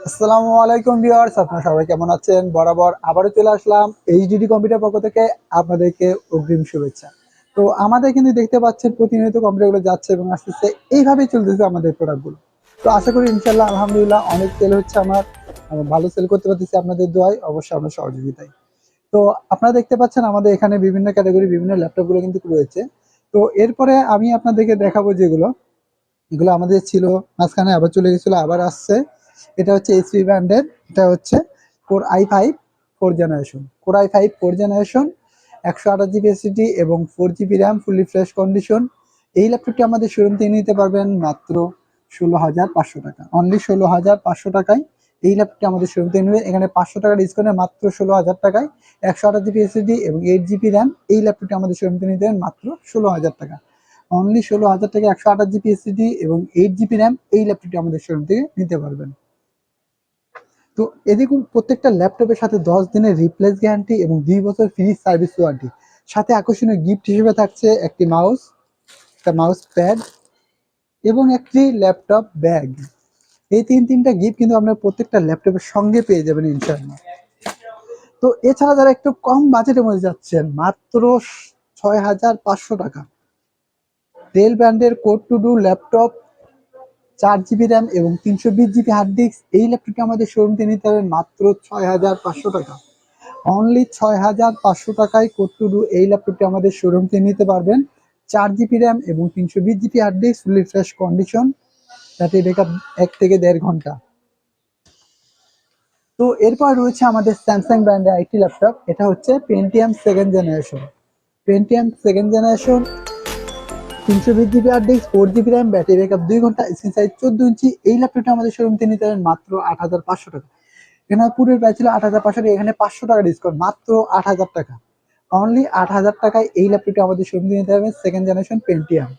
আসসালামু আলাইকুম ভিউয়ার্স, আপনারা সবাই কেমন আছেন? বরাবর আবারও চলে আসলাম এইচডিডি কম্পিউটার পক্ষ থেকে আপনাদেরকে অগ্রিম শুভেচ্ছা। তো আমাদের কিন্তু দেখতে পাচ্ছেন প্রতিনিয়ত কম্পিউটারগুলো যাচ্ছে এবং আসতেছে, এইভাবেই চলতেছে আমাদের প্রোডাক্টগুলো। তো আশা করি ইনশাল্লাহ আলহামদুলিল্লাহ অনেক সেল হচ্ছে আমার, ভালো সেল করতে পারতেছি আপনাদের দোয়ায়, অবশ্যই আপনার সহযোগিতায়। তো আপনারা দেখতে পাচ্ছেন আমাদের এখানে বিভিন্ন ক্যাটাগরি বিভিন্ন ল্যাপটপগুলো কিন্তু রয়েছে। তো এরপরে আমি আপনাদেরকে দেখাবো যেগুলো এগুলো আমাদের ছিল, মাঝখানে আবার চলে গেছিল, আবার আসছে। এটা হচ্ছে এইচপি ব্র্যান্ডের, এটা হচ্ছে core i5 4 generation 128 GB SSD এবং 4 GB RAM, fully fresh condition. এই ল্যাপটপটি আমাদের শোরুম থেকে নিতে পারবেন মাত্র 16,500 টাকা, অনলি 16,500 টাকায় এই ল্যাপটপটি আমাদের শোরুম থেকে নেবে। এখানে 500 টাকা ডিসকাউন্টে মাত্র 16,000 টাকায় 128 জিবি এসএসডি এবং 8 জিবি র্যাম এই ল্যাপটপটি আমাদের শোরুম থেকে নিতে পারবেন মাত্র 16,000 টাকা, অনলি 16,000 টাকা 128 জিবি এসএসডি এবং 8 জিবি র্যাম এই ল্যাপটপটি আমাদের শোরুম থেকে নিতে পারবেন। তো এদিকে প্রত্যেকটা ল্যাপটপের সাথে 10 দিনের রিপ্লেস গ্যারান্টি এবং 2 বছর ফ্রি সার্ভিস ওয়ারেন্টি, সাথে আকর্ষণীয় গিফট হিসেবে থাকছে একটি মাউস, একটা মাউস প্যাড এবং একটি ল্যাপটপ ব্যাগ। এই তিনটা গিফট কিন্তু আপনার প্রত্যেকটা ল্যাপটপের সঙ্গে পেয়ে যাবেন ইনশাআল্লাহ। তো এছাড়া যারা একটু কম বাজেটের মধ্যে যাচ্ছেন, মাত্র 6,500 টাকা ডেল ব্র্যান্ডের code to do laptop, 4 GB RAM এবং 320 জিবি হার্ড ডিস্ক এই ল্যাপটপটি আমাদের শোরুম থেকে নিতে হবে মাত্র 6,500 টাকা, অনলি 6,500 টাকায় কোড টু ডু এই ল্যাপটপটি আমাদের শোরুম থেকে নিতে পারবেন। 4 জিবি র্যাম এবং 320 GB hard disk, fully fresh condition, battery backup 1 থেকে 1.5 ঘন্টা। তো এরপর রয়েছে আমাদের স্যামসাং ব্র্যান্ডের আইটি ল্যাপটপ, এটা হচ্ছে pentium 2nd generation. Pentium 2nd generation, 320 GB hard disk, 4 GB RAM, battery backup 2 ঘন্টা, স্ক্রিন সাইজ 14 ইঞ্চি। এই ল্যাপটপটা আমাদের শোরুম থেকে নিতে পারেন মাত্র 8,500 টাকা। এখানে পূর্বের প্রাইস ছিল 8,500 টাকা, এখানে 500 টাকা ডিসকাউন্ট, মাত্র 8,000 টাকা, অনলি 8,000 টাকায় এই ল্যাপটপটা আমাদের শোরুম থেকে নিতে হবে 2nd জেনারেশন পেন্টিয়াম।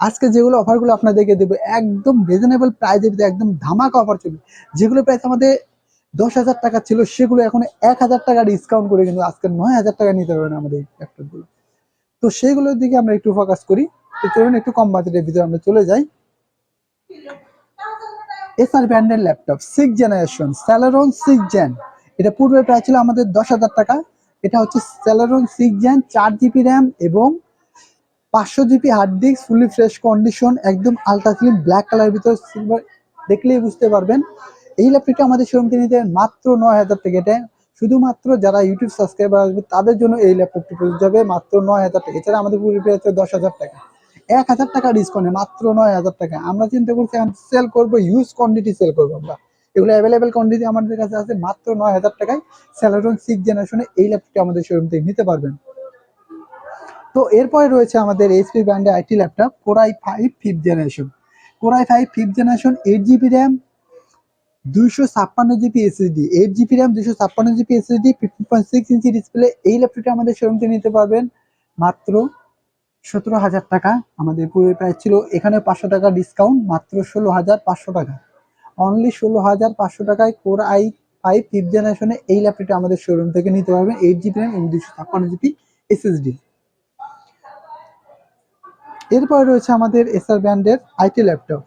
আজকে যেগুলো অফারগুলো আপনাদেরকে দেবো একদম রিজনেবল প্রাইসের, একদম ধামাকা অফার চলবে। যেগুলো প্রাইস আমাদের 10,000 টাকা ছিল, সেগুলো এখন 1,000 টাকা ডিসকাউন্ট করে কিন্তু আজকে 9,000 টাকা নিতে পারবেন আমাদের এই ল্যাপটপগুলো। তো সেইগুলোর দিকে আমরা একটু ফোকাস করি। তো চলুন একটু কম বাজেটের ভিতরে আমরা চলে যাই। এসআর ব্র্যান্ডের ল্যাপটপ 6th জেনারেশন স্যালারন 6 জেন, এটা পূর্বে প্রায় ছিল আমাদের 10,000 টাকা। এটা হচ্ছে স্যালারন 6 জেন, 4 জিবি র্যাম এবং 500 GB hard disk, fully fresh condition, একদম আলট্রা স্লিম ব্ল্যাক কালার ভিতরে, সিলভার, দেখলেই বুঝতে পারবেন। এই ল্যাপটপটা আমাদের শোরুম থেকে নিতে মাত্র 9,000 টাকা। এটা শুধুমাত্র যারা ইউটিউব সাবস্ক্রাইবার আসবে তাদের জন্য এই ল্যাপটপটি পৌঁছে যাবে মাত্র 9,000 টাকা। এছাড়া আমাদের পুরো হচ্ছে 10,000 টাকা, 1,000 টাকা ডিসকাউন্টে মাত্র 9,000 টাকা। আমরা চিন্তা করছি এখন সেল করবো, ইউজ কোয়ান্টিটি সেল করবো আমরা। এগুলো অ্যাভেলেবেল কোয়ান্টিটি আমাদের কাছে আছে, মাত্র 9,000 টাকায় স্যালারন 6 জেনারেশনে এই ল্যাপটপটি আমাদের শোরুম থেকে নিতে পারবেন। তো এরপরে রয়েছে আমাদের এইচপি ব্র্যান্ডের IT laptop core i5 5th generation. Core i5 5th generation, 8 GB RAM, 256 GB SSD, 8 GB RAM, 256 GB SSD, 15.6 inch display. এই ল্যাপটপটা আমাদের শোরুম থেকে নিতে পারবেন মাত্র 17,000 টাকা। আমাদের পুরো প্রাইস ছিল, এখানে 500 টাকা ডিসকাউন্ট, মাত্র 16,500 টাকা, অনলি 16,500 টাকায় কোর i5 5th জেনারেশনে এই ল্যাপটপটা আমাদের শোরুম থেকে নিতে পারবেন, 8 জিবি র্যাম এবং 256 জিবি এসএসডি। এরপরে রয়েছে আমাদের এসআর ব্র্যান্ডের IT laptop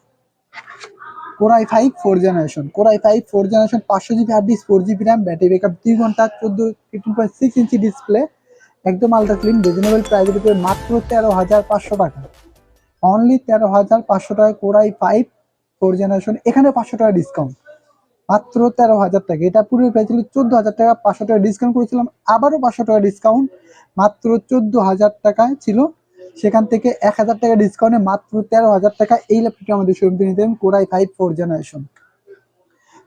core i5 4 generation. Core i5 4 generation, 500 GB hard disk, 4 GB RAM, battery backup 2 ঘন্টা, 15.6 ইঞ্চি ডিসপ্লে, একদম আলট্রা স্লিম, রিজনেবল প্রাইসের ভিতরে মাত্র 13,500 টাকা, অনলি 13,500 টাকা কোর i5 4 জেনারেশন। এখানে 500 টাকা ডিসকাউন্ট, মাত্র 13,000 টাকা। এটা পূর্বে প্রাইস ছিল 14,000 টাকা, 500 টাকা ডিসকাউন্ট করেছিলাম, আবারও 500 টাকা ডিসকাউন্ট, মাত্র 14,000 টাকায় ছিল। সেখান থেকে 1,000 টাকা ডিসকাউন্টে মাত্র 13,000 টাকা এই ল্যাপটপটি আমাদের শোরুম থেকে নিতে কোর i5 4 জেনারেশন।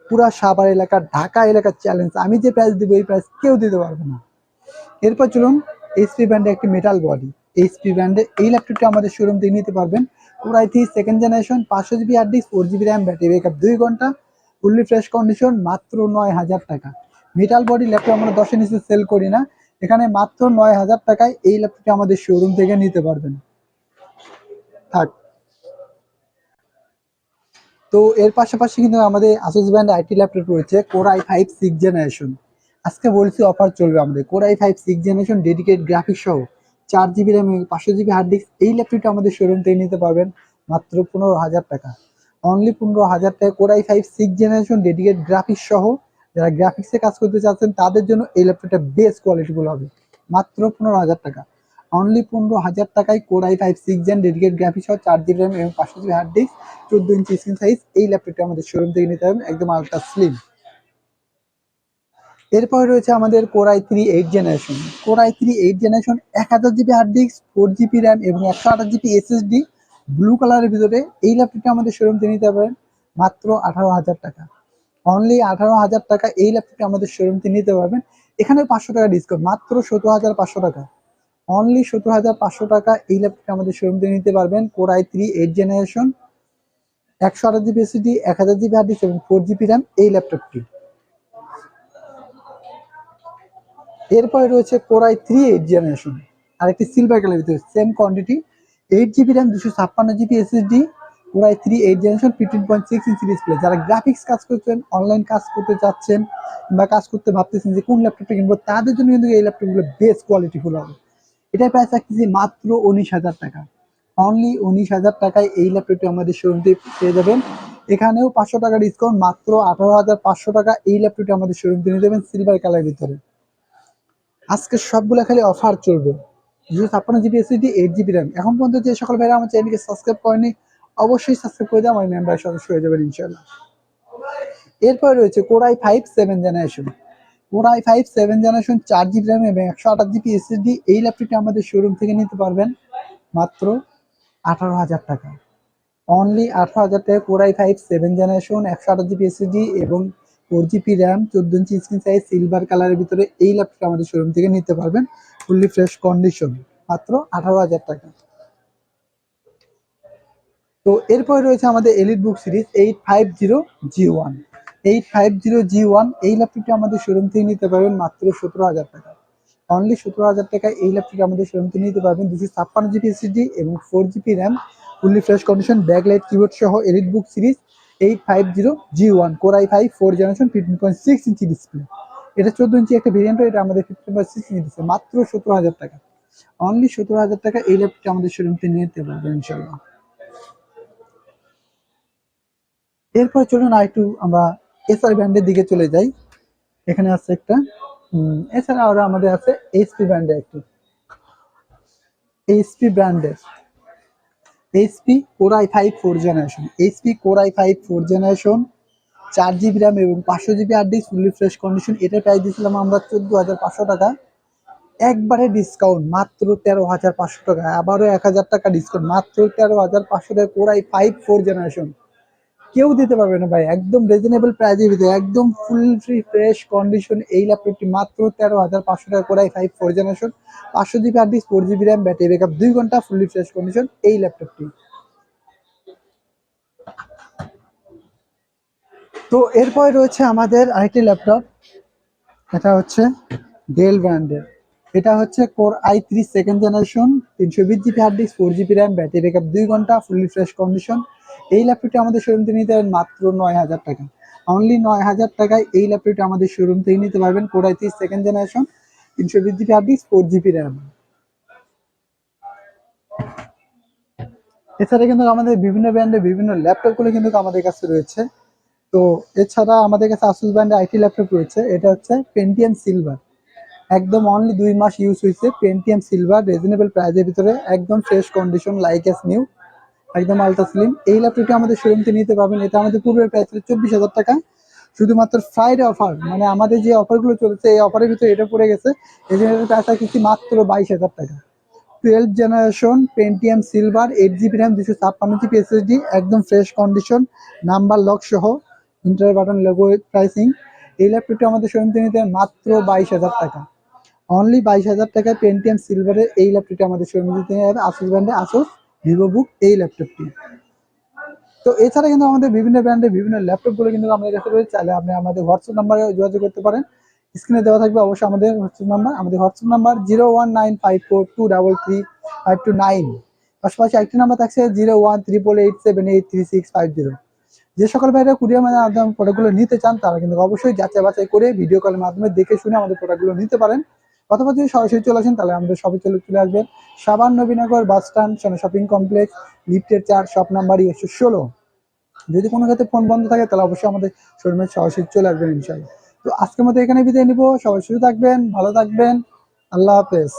পুরা সাভার এলাকা, ঢাকা এলাকার চ্যালেঞ্জ, আমি যে প্রাইস দিব এই প্রাইস কেউ দিতে পারবে না। এরপর চলুন এইচপি ব্র্যান্ডের একটি মেটাল বডি, এইচপি ব্র্যান্ডের এই ল্যাপটপটি আমাদের শোরুম থেকে নিতে পারবেন। Core i3 2nd generation, 500 GB hard disk, 4 GB RAM, battery backup 2 ঘন্টা, ফুললি ফ্রেশ কন্ডিশন, মাত্র 9,000 টাকা। মেটাল বডি ল্যাপটপ আমরা 10-এর নিচে সেল করি না, এখানে মাত্র 9,000 টাকায় এই ল্যাপটপটি আমাদের শোরুম থেকে নিতে পারবেন। থাক। তো এর পাশাপাশি কিন্তু আমাদের আসুস ব্র্যান্ড আইটি ল্যাপটপ রয়েছে কোর i5 6 জেনারেশন। আজকে বলছি অফার চলবে আমাদের core i5 6 generation dedicate graphics সহ, 4 জিবি র্যাম এবং 500 জিবি হার্ড ডিস্ক এই ল্যাপটপটা আমাদের শোরুম থেকে নিতে পারবেন মাত্র 15,000 টাকা, অনলি 15,000 টাকা core i5 6th generation dedicate graphics সহ। যারা গ্রাফিক্সে কাজ করতে চাচ্ছেন তাদের জন্য এই ল্যাপটপটা বেস্ট কোয়ালিটিফুল হবে। মাত্র 15,000 টাকা, অনলি 15,000 টাকায় core i5 6th gen dedicate graphics সহ 4 GB র্যাম এবং 500 GB হার্ড ডিস্ক, 14 ইঞ্চি স্ক্রিন সাইজ। এই ল্যাপটপটা আমাদের শোরুম থেকে নিতে পারবেন, একদম আলট্রা স্লিম। এরপরে রয়েছে আমাদের core i3 8th generation. Core i3 8th generation 1000 GB hard disk, 4 GB RAM এবং 128 GB SSD, ব্লু কালারের ভিতরে। এই ল্যাপটপটা আমাদের শোরুম থেকে নিতে পারবেন মাত্র 18,000 টাকা, অনলি 18,000 টাকা এই ল্যাপটপটা আমাদের শোরুম থেকে নিতে পারবেন। এখানে 500 টাকা ডিসকাউন্ট, মাত্র 17,500 টাকা, অনলি 17,500 টাকা এই ল্যাপটপটা আমাদের শোরুম থেকে নিতে পারবেন। Core i3 8th generation 128 GB SSD, 1000 GB hard disk এবং 4 GB র্যাম এই ল্যাপটপটি। এরপরে রয়েছে কোর i3 8th জেনারেশন, আরেকটি সিলভার কালার ভিতরে same quantity, 8 GB RAM, 256 GB SSD, core i3 8th generation 15.6 inch display. যারা গ্রাফিক্স কাজ করছেন, অনলাইন কাজ করতে চাচ্ছেন বা কাজ করতে ভাবতেছেন যে কোন ল্যাপটপটা কিনবো, তাদের জন্য কিন্তু এই ল্যাপটপগুলো বেস্ট কোয়ালিটিফুল হবে। এটার প্রাইস রাখতেছি মাত্র 19,000 টাকা, অনলি 19,000 টাকায় এই ল্যাপটপটি আমাদের শোরুম থেকে পেয়ে যাবেন। এখানেও 500 টাকা ডিসকাউন্ট, মাত্র 18,500 টাকা এই ল্যাপটপটি আমাদের শোরুম থেকে নিয়ে যাবেন সিলভার কালার ভিতরে। আজকে সবগুলো খালি অফার চলবে, 256 GB SSD, 8 GB র্যাম। এখন পর্যন্ত যে সকল ভাইরা আমার চ্যানেলকে সাবস্ক্রাইব করেনি, অবশ্যই সাবস্ক্রাইব করে দিয়ে আমার মেম্বার সদস্য হয়ে যাবেন ইনশাআল্লাহ। এরপরে রয়েছে core i5 7th generation. Core i5 7th generation 4 GB RAM এবং 128 GB SSD। এই ল্যাপটপটি আমাদের শোরুম থেকে নিতে পারবেন মাত্র 18,000 টাকা, অনলি 18,000 টাকা core i5 7th generation 128 GB SSD এবং 4 GB র্যাম, 14 ইঞ্চি স্ক্রিন সাইজ, সিলভার কালারের ভিতরে। এই ল্যাপটপটা আমাদের শোরুম থেকে নিতে পারবেন ফুললি ফ্রেশ কন্ডিশন, মাত্র 18,000 টাকা। তো এরপরে রয়েছে আমাদের elite Book series 850G1। 850G1 এই ল্যাপটপটি আমাদের শোরুম থেকে নিতে পারবেন মাত্র 17,000 টাকা, অনলি 17,000 টাকায় এই ল্যাপটপটি আমাদের শোরুম থেকে নিতে পারবেন। 256 GB SSD এবং 4 GB RAM, fully fresh condition, backlight keyboard সহ Elite Book series 850G1 core i5 4th generation 15.6 inch display. এটা 14 ইঞ্চি একটা ভেরিয়েন্ট, এটা আমাদের 15.6 ইঞ্চি ডিসপ্লে, মাত্র 17,000 টাকা, অনলি 17,000 টাকা এই ল্যাপটপটি আমাদের শোরুম থেকে নিতে পারবেন ইনশাআল্লাহ। এরপর চলুন আরেকটু আমরা এসআর ব্র্যান্ডের দিকে চলে যাই। এখানে আছে একটা, এছাড়া আরো আমাদের আছে এইচপি ব্র্যান্ডের একটি, এইচপি ব্র্যান্ডের HP core i5 4th generation. HP core i5 4th generation 4 GB RAM এবং 500 GB hard disk, fully fresh condition. এটার প্রাইস দিয়েছিলাম আমরা 14,500 টাকা, একবারে ডিসকাউন্ট মাত্র 13,500 টাকা, আবারও 1,000 টাকা ডিসকাউন্ট, মাত্র 13,500 টাকা কোর i5 4th জেনারেশন। কেউ দিতে পারবে না ভাই, একদম রিজনেবল প্রাইসের ভিতরে, একদম ফুল ফ্রি ফ্রেশ কন্ডিশন। এই ল্যাপটপটি মাত্র 13,500 টাকা core i5 4th generation, 500 GB hard disk, 4 GB RAM, battery backup 2 ঘন্টা, ফুললি ফ্রেশ কন্ডিশন এই ল্যাপটপটি। তো এরপরে রয়েছে আমাদের আরেকটি ল্যাপটপ, এটা হচ্ছে ডেল ব্র্যান্ডের। এটা হচ্ছে core i3 2nd generation, 320 GB hard disk, 4 GB RAM, battery backup 2 ঘন্টা, ফুললি ফ্রেশ কন্ডিশন। এই ল্যাপটপটি আমাদের শোরুম থেকে নিতে পারবেন মাত্র 9,000 টাকা, অনলি 9,000 টাকায় এই ল্যাপটপটি আমাদের শোরুম থেকে নিতে পারবেন। Core i3 2nd generation, 320 GB hard disk, 4 GB RAM. এছাড়া কিন্তু আমাদের বিভিন্ন ব্র্যান্ডের বিভিন্ন ল্যাপটপগুলো কিন্তু আমাদের কাছে রয়েছে। তো এছাড়া আমাদের কাছে আসুস ব্র্যান্ডের আইটি ল্যাপটপ রয়েছে, এটা হচ্ছে পেন্টিয়াম সিলভার, একদম অনলি 2 মাস ইউজ হয়েছে, পেন্টিয়াম সিলভার, রিজনেবল প্রাইসের ভিতরে, একদম fresh condition, like S new, একদম আলট্রা স্লিম। এই ল্যাপটপটি আমাদের শোরুম থেকে নিতে পারবেন। এটা আমাদের পূর্বের প্রাইস ছিল 24,000 টাকা, শুধুমাত্র ফ্রাইডে অফার, মানে আমাদের যে অফারগুলো চলছে এই অফারের ভিতরে এটা পড়ে গেছে, এই জন্য এটার প্রাইস রাখছি মাত্র 22,000 টাকা। 12th generation Pentium silver, 8 GB RAM, 256 GB SSD, একদম ফ্রেশ কন্ডিশন, নাম্বার লক সহ, ইন্টার বাটন লোগো প্রাইসিং। এই ল্যাপটপটি আমাদের শোরুম থেকে নিতে মাত্র 22,000 টাকা, অনলি 22,000 টাকায় পেন্টিয়াম সিলভারের এই ল্যাপটপটি আমাদের শোরুম থেকে নিতে হবে আসুস ব্র্যান্ডে, আসুস ভিভোবুক এই ল্যাপটপটি। তো এছাড়া কিন্তু আমাদের বিভিন্ন ব্র্যান্ডের বিভিন্ন ল্যাপটপগুলো কিন্তু আমাদের কাছে রয়েছে, চাইলে আপনি আমাদের হোয়াটসঅ্যাপ নাম্বারে যোগাযোগ করতে পারেন, স্ক্রিনে দেওয়া থাকবে অবশ্যই আমাদের হোয়াটসঅ্যাপ নাম্বার। আমাদের হোয়াটসঅ্যাপ নাম্বার 01954233229। পাশাপাশি একটি নাম্বার থাকছে 01388783650। যে সকল ভাইরা কুরিয়ার মাধ্যমে প্রোডাক্টগুলো নিতে চান তারা কিন্তু অবশ্যই যাচাই বাছাই করে ভিডিও কলের মাধ্যমে দেখে শুনে আমাদের প্রোডাক্টগুলো নিতে পারেন। অথবা যদি সরাসরি চলে আসেন তাহলে আমাদের শপে চলে আসবেন, সাবান নবীনগর বাস স্ট্যান্ড, সোনা শপিং কমপ্লেক্স, লিফটের 4, শপ নাম্বার 116। যদি কোনো ক্ষেত্রে ফোন বন্ধ থাকে তাহলে অবশ্যই আমাদের শোরুমে সরাসরি চলে আসবেন ইনশাআল্লাহ। তো আজকের মতো এখানে বিদায় নিব, সবাই সুস্থ থাকবেন, ভালো থাকবেন, আল্লাহ হাফেজ।